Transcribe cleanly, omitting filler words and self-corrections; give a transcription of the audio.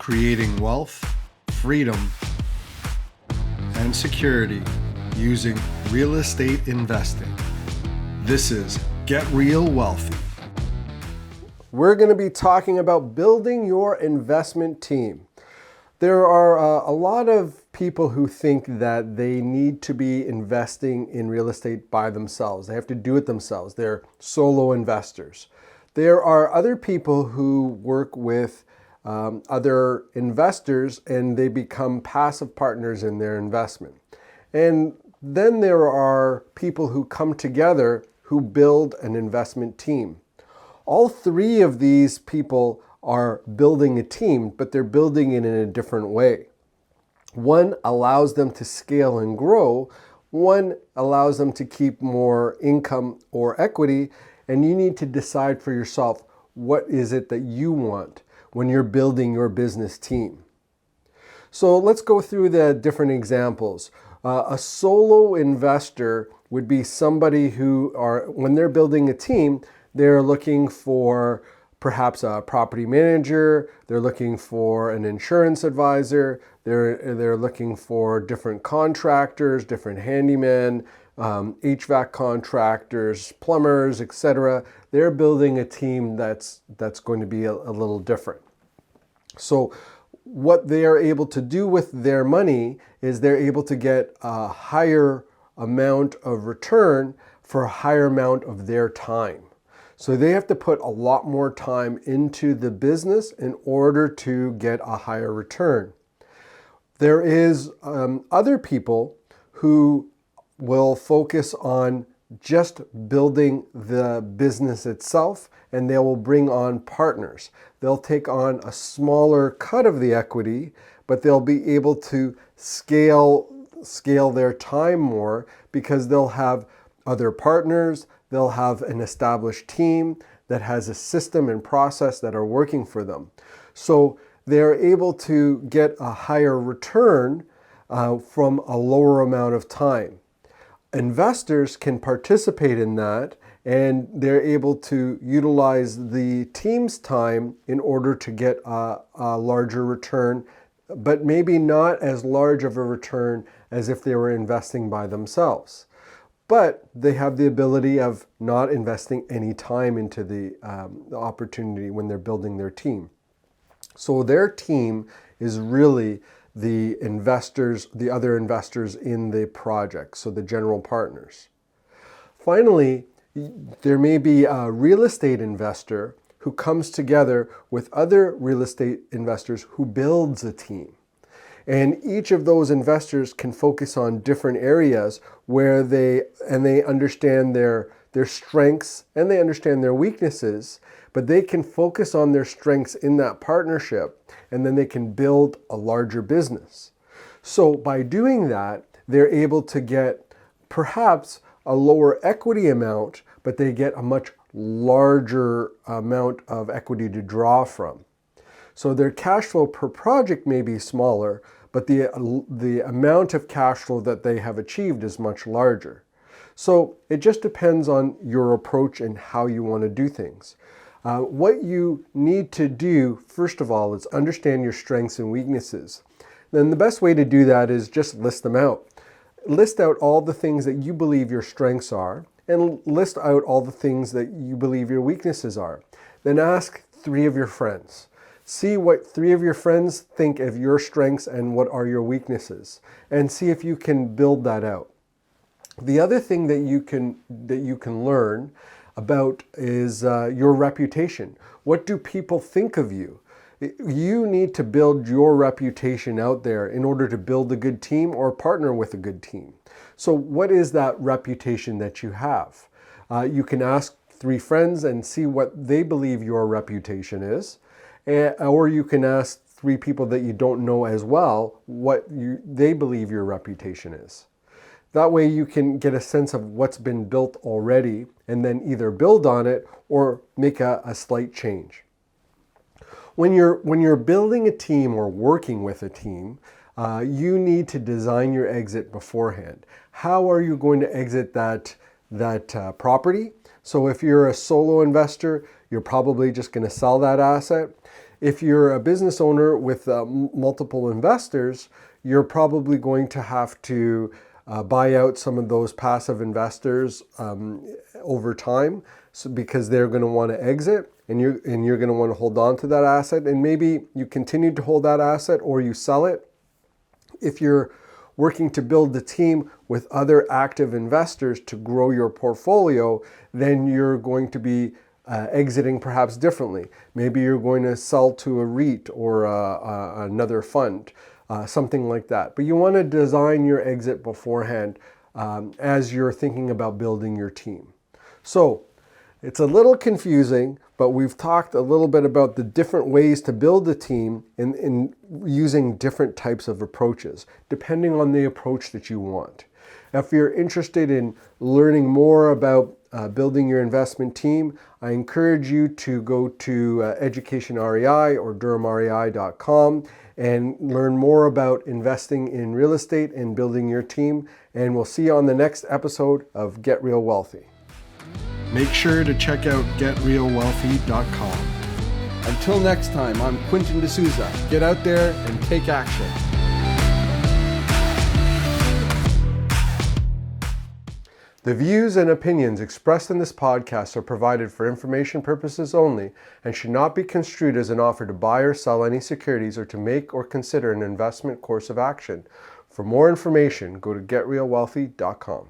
creating wealth, freedom, and security using real estate investing. This is Get Real Wealthy. We're going to be talking about building your investment team. There are a lot of people who think that they need to be investing in real estate by themselves. They have to do it themselves. They're solo investors. There are other people who work with other investors and they become passive partners in their investment. And then there are people who come together who build an investment team. All three of these people are building a team, but they're building it in a different way. One allows them to scale and grow. One allows them to keep more income or equity. And you need to decide for yourself, what is it that you want when you're building your business team? So let's go through the different examples. A solo investor would be somebody who when they're building a team, they're looking for perhaps a property manager, they're looking for an insurance advisor, they're looking for different contractors, different handymen, HVAC contractors, plumbers, etc. They're building a team that's going to be a little different. So what they are able to do with their money is they're able to get a higher amount of return for a higher amount of their time. So they have to put a lot more time into the business in order to get a higher return. There is other people who will focus on just building the business itself, and they will bring on partners. They'll take on a smaller cut of the equity, but they'll be able to scale their time more because they'll have other partners, they'll have an established team that has a system and process that are working for them. So they're able to get a higher return from a lower amount of time. Investors can participate in that, and they're able to utilize the team's time in order to get a larger return, but maybe not as large of a return as if they were investing by themselves. But they have the ability of not investing any time into the opportunity when they're building their team. So their team is really the investors, the other investors in the project, so the general partners. Finally, there may be a real estate investor who comes together with other real estate investors who builds a team. And each of those investors can focus on different areas where they understand their strengths and they understand their weaknesses, but they can focus on their strengths in that partnership, and then they can build a larger business. So by doing that, they're able to get perhaps a lower equity amount, but they get a much larger amount of equity to draw from. So their cash flow per project may be smaller, but the amount of cash flow that they have achieved is much larger. So it just depends on your approach and how you want to do things. What you need to do, first of all, is understand your strengths and weaknesses. Then the best way to do that is just list them out. List out all the things that you believe your strengths are, and list out all the things that you believe your weaknesses are. Then ask 3 of your friends. See what 3 of your friends think of your strengths and what are your weaknesses, and see if you can build that out. The other thing that you can learn about is your reputation. What do people think of you? You need to build your reputation out there in order to build a good team or partner with a good team. So what is that reputation that you have? You can ask 3 friends and see what they believe your reputation is. Or you can ask 3 people that you don't know as well what they believe your reputation is. That way you can get a sense of what's been built already and then either build on it or make a slight change. When you're building a team or working with a team, you need to design your exit beforehand. How are you going to exit that property? So if you're a solo investor, you're probably just going to sell that asset. If you're a business owner with multiple investors, you're probably going to have to buy out some of those passive investors over time, because they're going to want to exit, and you're going to want to hold on to that asset, and maybe you continue to hold that asset or you sell it. If you're working to build the team with other active investors to grow your portfolio, then you're going to be exiting perhaps differently. Maybe you're going to sell to a REIT or another fund, something like that. But you want to design your exit beforehand as you're thinking about building your team. So it's a little confusing, but we've talked a little bit about the different ways to build a team in using different types of approaches, depending on the approach that you want. If you're interested in learning more about building your investment team, I encourage you to go to Education REI or DurhamREI.com and learn more about investing in real estate and building your team. And we'll see you on the next episode of Get Real Wealthy. Make sure to check out GetRealWealthy.com. Until next time, I'm Quentin D'Souza. Get out there and take action. The views and opinions expressed in this podcast are provided for information purposes only and should not be construed as an offer to buy or sell any securities or to make or consider an investment course of action. For more information, go to GetRealWealthy.com.